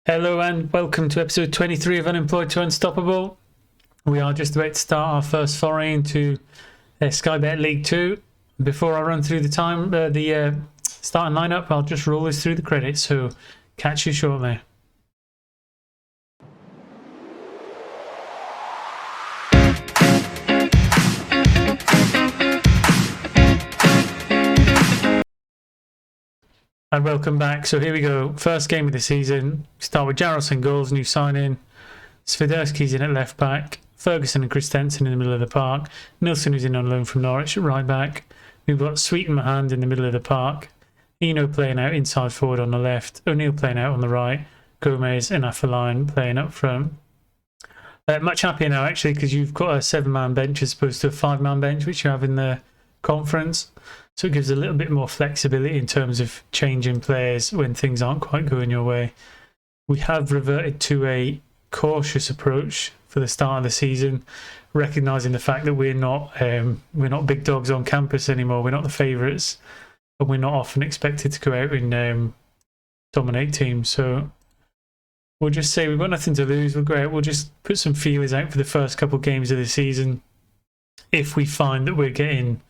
Hello and welcome to episode 23 of Unemployed to Unstoppable. We are just about to start our first foray into Sky Bet League 2. Before I run through the starting lineup, I'll just roll this through the credits, so catch you shortly. And welcome back. So here we go. First game of the season. Start with Jaros in goals, new signing. Swiderski's in at left back. Ferguson and Christensen in the middle of the park. Nilsson, who's in on loan from Norwich, at right back. We've got Sweet and Mahand in the middle of the park. Eno playing out inside forward on the left. O'Neill playing out on the right. Gomez and Affeline playing up front. Much happier now, actually, because you've got a 7-man bench as opposed to a 5-man bench, which you have in the conference. So it gives a little bit more flexibility in terms of changing players when things aren't quite going your way. We have reverted to a cautious approach for the start of the season, recognising the fact that we're not big dogs on campus anymore. We're not the favourites, and we're not often expected to go out and dominate teams. So we'll just say we've got nothing to lose. We'll go out. We'll just put some feelers out for the first couple of games of the season. If we find that we're getting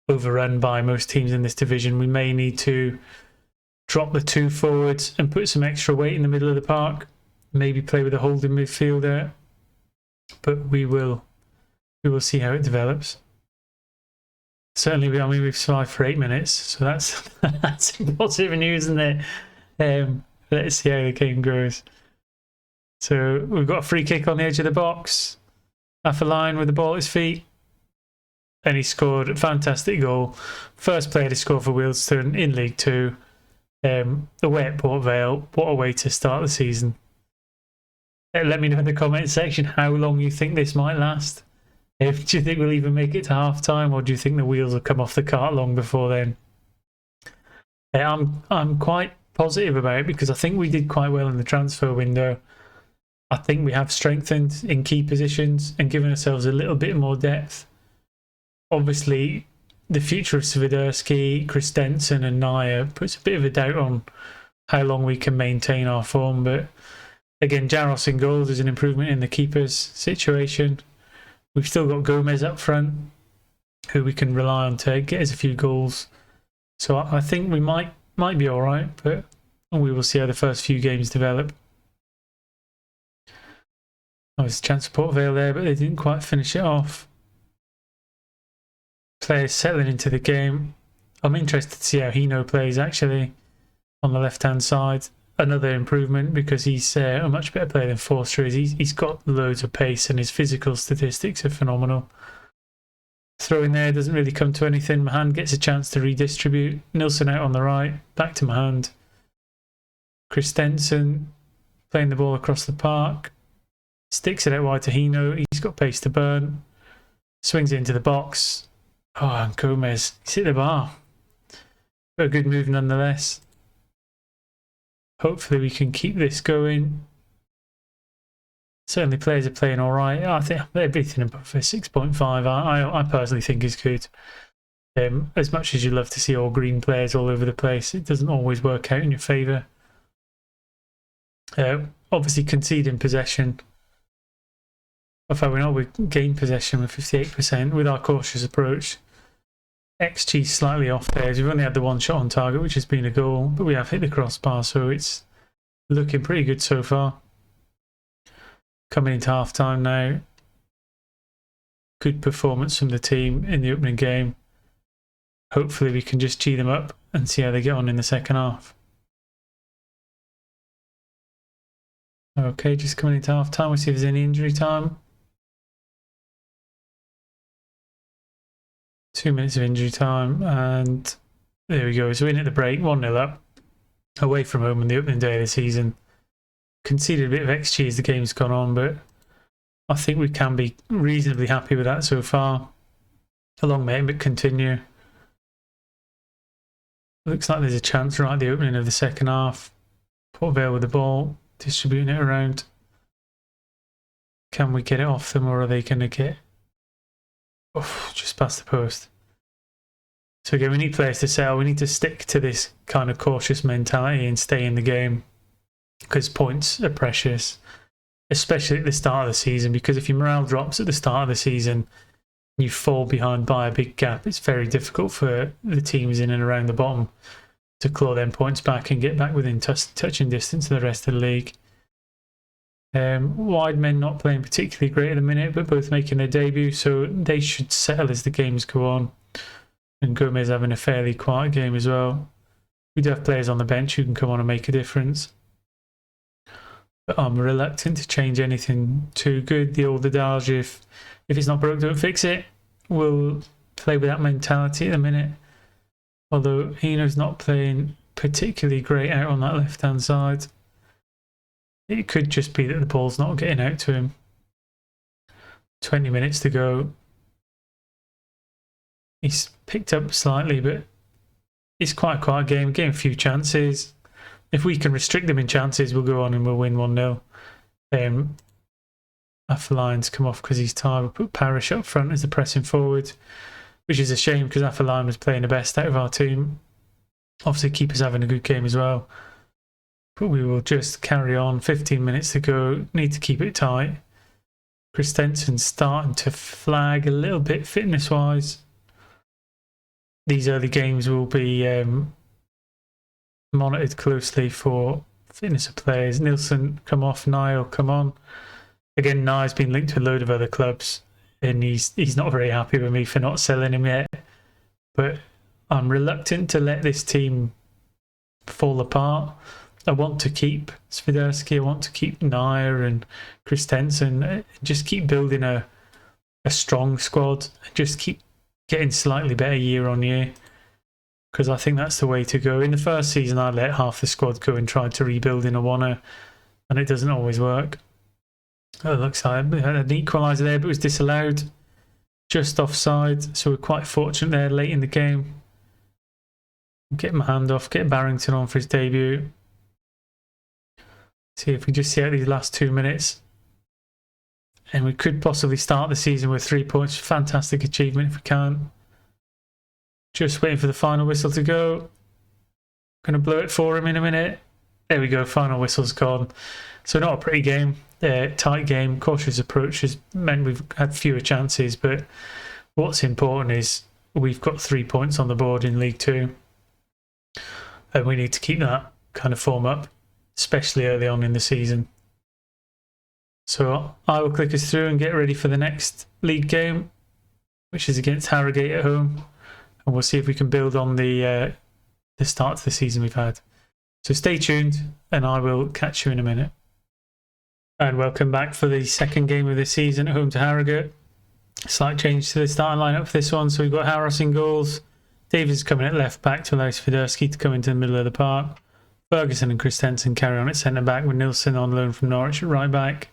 overrun by most teams in this division, we may need to drop the two forwards and put some extra weight in the middle of the park. Maybe play with a holding midfielder, but we will see how it develops. Certainly, we've survived for 8 minutes, so that's positive news, isn't it? Let's see how the game goes. So we've got a free kick on the edge of the box. Affeline with the ball at his feet. And he scored a fantastic goal. First player to score for Wealdstone in League 2. Away at Port Vale. What a way to start the season. Let me know in the comment section how long you think this might last. Do you think we'll even make it to half time, or do you think the wheels will come off the cart long before then? I'm quite positive about it because I think we did quite well in the transfer window. I think we have strengthened in key positions and given ourselves a little bit more depth. Obviously, the future of Swiderski, Christensen and Naya puts a bit of a doubt on how long we can maintain our form. But again, Jaros in goals is an improvement in the keeper's situation. We've still got Gomez up front, who we can rely on to get us a few goals. So I think we might be all right, but we will see how the first few games develop. There was a chance for Port Vale there, but they didn't quite finish it off. Players settling into the game. I'm interested to see how Hino plays actually on the left-hand side. Another improvement because he's a much better player than Forster is. He's got loads of pace and his physical statistics are phenomenal. Throw in there doesn't really come to anything. Mahand gets a chance to redistribute. Nilsson out on the right. Back to Mahand. Christensen playing the ball across the park. Sticks it out wide to Hino. He's got pace to burn. Swings it into the box. Oh, and Gomez, he's hit the bar. But a good move nonetheless. Hopefully we can keep this going. Certainly players are playing all right. I think everything above a 6.5 I personally think is good. As much as you love to see all green players all over the place, it doesn't always work out in your favour. Obviously conceding possession. In fact, we gain possession with 58% with our cautious approach. XG slightly off there. We've only had the one shot on target, which has been a goal, but we have hit the crossbar, so it's looking pretty good so far. Coming into half time now. Good performance from the team in the opening game. Hopefully we can just G them up and see how they get on in the second half. Okay, just coming into half time. We'll see if there's any injury time. 2 minutes of injury time, and there we go. So in at the break, 1-0 up, away from home on the opening day of the season. Conceded a bit of XG as the game's gone on, but I think we can be reasonably happy with that so far. A long may it continue. Looks like there's a chance right at the opening of the second half. Port Vale with the ball, distributing it around. Can we get it off them, or are they going to get just past the post? So again, we need players to settle. We need to stick to this kind of cautious mentality and stay in the game. because points are precious, especially at the start of the season, because if your morale drops at the start of the season, you fall behind by a big gap. It's very difficult for the teams in and around the bottom to claw them points back and get back within touching distance of the rest of the league. Wide men not playing particularly great at the minute, but both making their debut, so they should settle as the games go on. And Gomez having a fairly quiet game as well. We do have players on the bench who can come on and make a difference. But I'm reluctant to change anything too good. The old adage, if it's not broke, don't fix it. We'll play with that mentality at the minute. Although Hino's not playing particularly great out on that left-hand side. It could just be that the ball's not getting out to him. 20 minutes to go. He's picked up slightly, but it's quite a quiet game. Getting a few chances. If we can restrict them in chances, we'll go on and we'll win 1-0. Affelion's come off because he's tired. We'll put Parrish up front as the pressing forward, which is a shame because Affelion was playing the best out of our team. Obviously, keeper's having a good game as well. But we will just carry on. 15 minutes to go. Need to keep it tight. Christensen's starting to flag a little bit fitness-wise. These early games will be monitored closely for fitness of players. Nielsen come off. Niall come on. Again, Niall's been linked to a load of other clubs, and he's not very happy with me for not selling him yet. But I'm reluctant to let this team fall apart. I want to keep Swiderski, I want to keep Nair and Christensen, just keep building a strong squad, just keep getting slightly better year on year, because I think that's the way to go. In the first season, I let half the squad go and tried to rebuild in Awana, and it doesn't always work. Oh, it looks like we had an equaliser there, but it was disallowed, just offside, so we're quite fortunate there late in the game. Get my hand off, get Barrington on for his debut. See if we just see out these last 2 minutes. And we could possibly start the season with 3 points. Fantastic achievement if we can. Just waiting for the final whistle to go. Going to blow it for him in a minute. There we go, final whistle's gone. So not a pretty game. Tight game, cautious approach has meant we've had fewer chances. But what's important is we've got 3 points on the board in League 2. And we need to keep that kind of form up, especially early on in the season. So I will click us through and get ready for the next league game, which is against Harrogate at home, and we'll see if we can build on the start to the season we've had. So stay tuned, and I will catch you in a minute. And welcome back for the second game of the season at home to Harrogate. Slight change to the starting lineup for this one. So we've got Harris in goals. Davies coming at left back to allow Swiderski to come into the middle of the park. Ferguson and Christensen carry on at centre back with Nielsen on loan from Norwich at right back.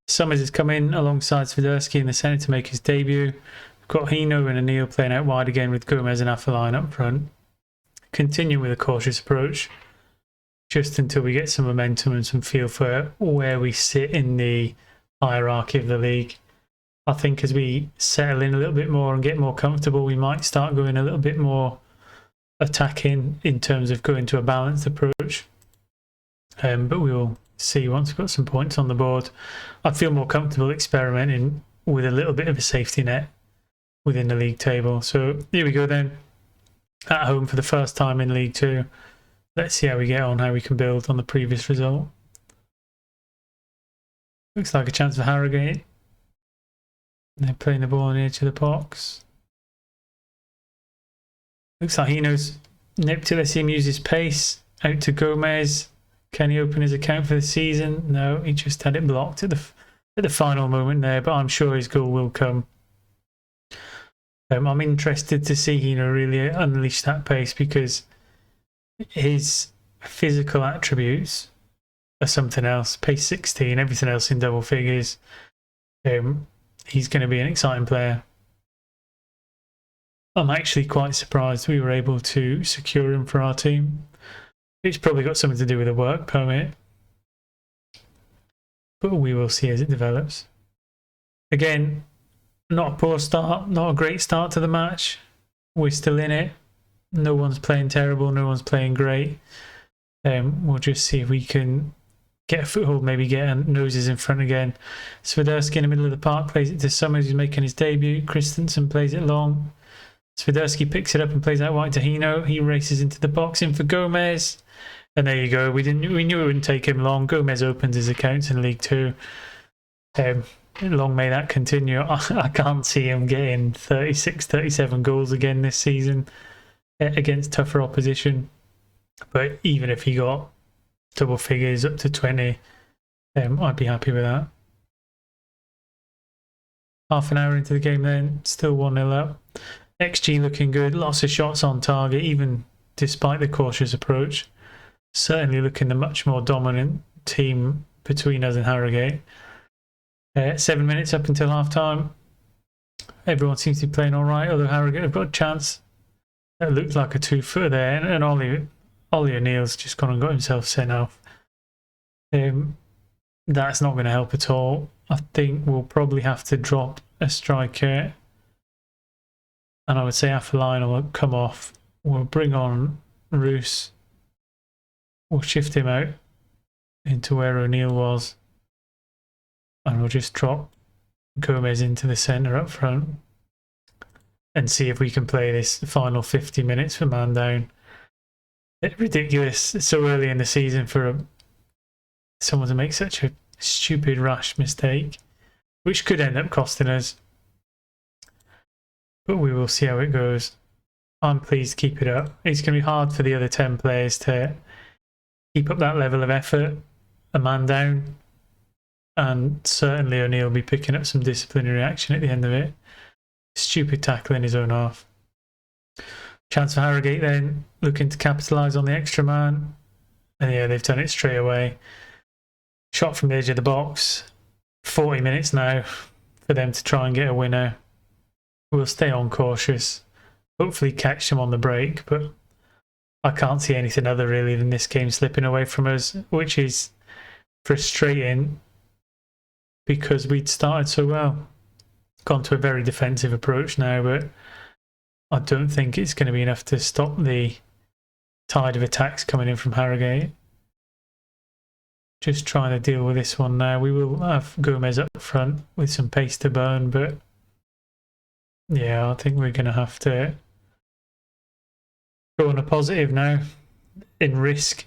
Summers has come in alongside Swiderski in the centre to make his debut. We've got Hino and O'Neill playing out wide again with Gomez and Affelion up front. Continuing with a cautious approach just until we get some momentum and some feel for where we sit in the hierarchy of the league. I think as we settle in a little bit more and get more comfortable, we might start going a little bit more attacking in terms of going to a balanced approach. But we will see once we've got some points on the board. I feel more comfortable experimenting with a little bit of a safety net within the league table. So here we go then. At home for the first time in League 2. Let's see how we get on, how we can build on the previous result. Looks like a chance for Harrogate. They're playing the ball on the edge of the box. Looks like Hino's nipped it. Let's see him use his pace. Out to Gomez. Can he open his account for the season? No, he just had it blocked at the final moment there, but I'm sure his goal will come. I'm interested to see Hino really unleash that pace, because his physical attributes are something else. Pace 16, everything else in double figures. He's going to be an exciting player. I'm actually quite surprised we were able to secure him for our team. It's probably got something to do with a work permit, but we will see as it develops. Again, not a poor start, not a great start to the match. We're still in it. No one's playing terrible, no one's playing great. We'll just see if we can get a foothold, maybe get noses in front again. Swiderski in the middle of the park plays it to Summers, who's making his debut. Christensen plays it long. Swiderski picks it up and plays out wide to Hino. He races into the box in for Gomez. And there you go. We knew it wouldn't take him long. Gomez opens his accounts in League Two. Long may that continue. I can't see him getting 36, 37 goals again this season against tougher opposition. But even if he got double figures up to 20, I'd be happy with that. Half an hour into the game then, still 1-0 up. XG looking good, lots of shots on target, even despite the cautious approach. Certainly looking the much more dominant team between us and Harrogate. 7 minutes up until half time. Everyone seems to be playing all right, although Harrogate have got a chance. That looked like a 2-footer there, and Ollie O'Neill's just gone and got himself sent off. That's not going to help at all. I think we'll probably have to drop a striker, and I would say Affeline will come off. We'll bring on Roos. We'll shift him out into where O'Neill was, and we'll just drop Gomez into the centre up front and see if we can play this final 50 minutes for man down. It's ridiculous. It's so early in the season for someone to make such a stupid, rash mistake, which could end up costing us. But we will see how it goes. I'm pleased to keep it up. It's going to be hard for the other 10 players to keep up that level of effort, a man down. And certainly O'Neill will be picking up some disciplinary action at the end of it. Stupid tackle in his own half. Chance for Harrogate then, looking to capitalise on the extra man. And yeah, they've done it straight away. Shot from the edge of the box. 40 minutes now for them to try and get a winner. We'll stay on cautious. Hopefully catch them on the break, but I can't see anything other really than this game slipping away from us, which is frustrating because we'd started so well. Gone to a very defensive approach now, but I don't think it's going to be enough to stop the tide of attacks coming in from Harrogate. Just trying to deal with this one now. We will have Gomez up front with some pace to burn, but yeah, I think we're going to have to go on a positive now and risk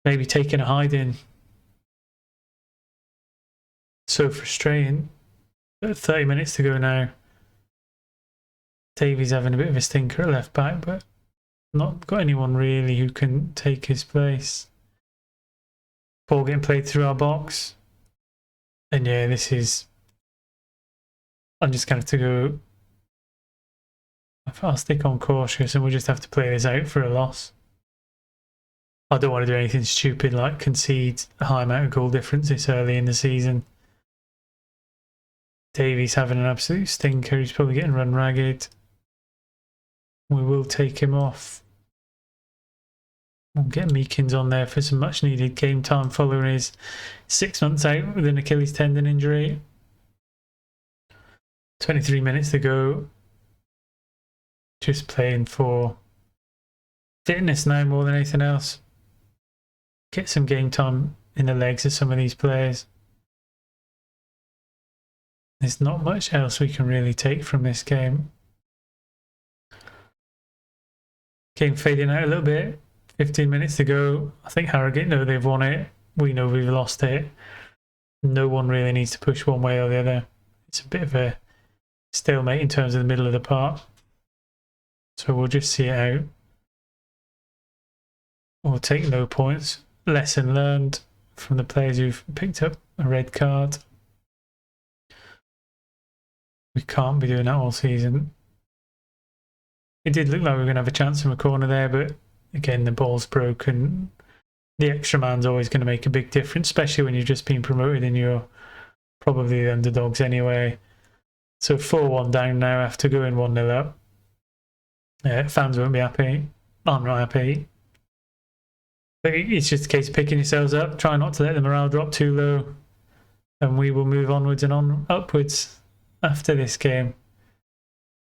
maybe taking a hiding. So frustrating. 30 minutes to go now. Davies having a bit of a stinker at left back, but not got anyone really who can take his place. Ball getting played through our box. And yeah, this is... I'm just going to have to go... I'll stick on cautious and we'll just have to play this out for a loss. I don't want to do anything stupid like concede a high amount of goal difference this early in the season. Davies having an absolute stinker. He's probably getting run ragged. We will take him off. We'll get Meekins on there for some much needed game time following his 6 months out with an Achilles tendon injury. 23 minutes to go. Just playing for fitness now more than anything else. Get some game time in the legs of some of these players. There's not much else we can really take from this game. Game fading out a little bit. 15 minutes to go. I think Harrogate know they've won it. We know we've lost it. No one really needs to push one way or the other. It's a bit of a stalemate in terms of the middle of the park. So we'll just see it out. We'll take no points. Lesson learned from the players who've picked up a red card. We can't be doing that all season. It did look like we were going to have a chance from a corner there, but again, the ball's broken. The extra man's always going to make a big difference, especially when you've just been promoted and you're probably the underdogs anyway. So 4-1 down now after going 1-0 up. Fans won't be happy. I'm not happy. But it's just a case of picking yourselves up. Try not to let the morale drop too low. And we will move onwards and upwards after this game.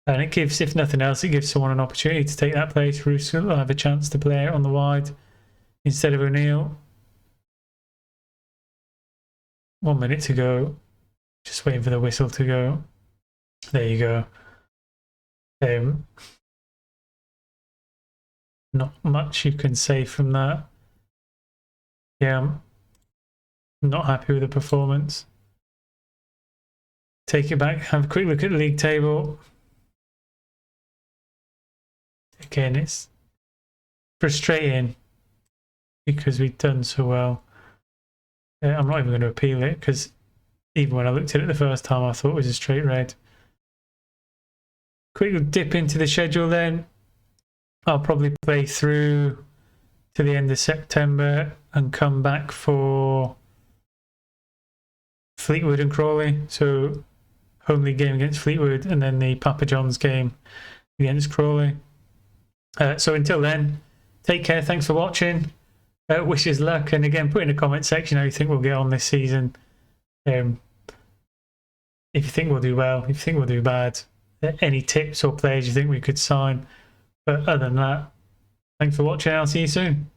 And it gives, if nothing else, it gives someone an opportunity to take that place. Roos will have a chance to play out on the wide instead of O'Neill. 1 minute to go. Just waiting for the whistle to go. There you go. Not much you can say from that. Yeah, I'm not happy with the performance. Take it back, have a quick look at the league table. Again, it's frustrating because we've done so well. I'm not even going to appeal it because even when I looked at it the first time, I thought it was a straight red. Quick dip into the schedule then. I'll probably play through to the end of September and come back for Fleetwood and Crawley. So home league game against Fleetwood and then the Papa John's game against Crawley. So until then, take care. Thanks for watching. Wishes luck. And again, put in the comment section how you think we'll get on this season. If you think we'll do well, if you think we'll do bad, any tips or players you think we could sign. But other than that, thanks for watching. I'll see you soon.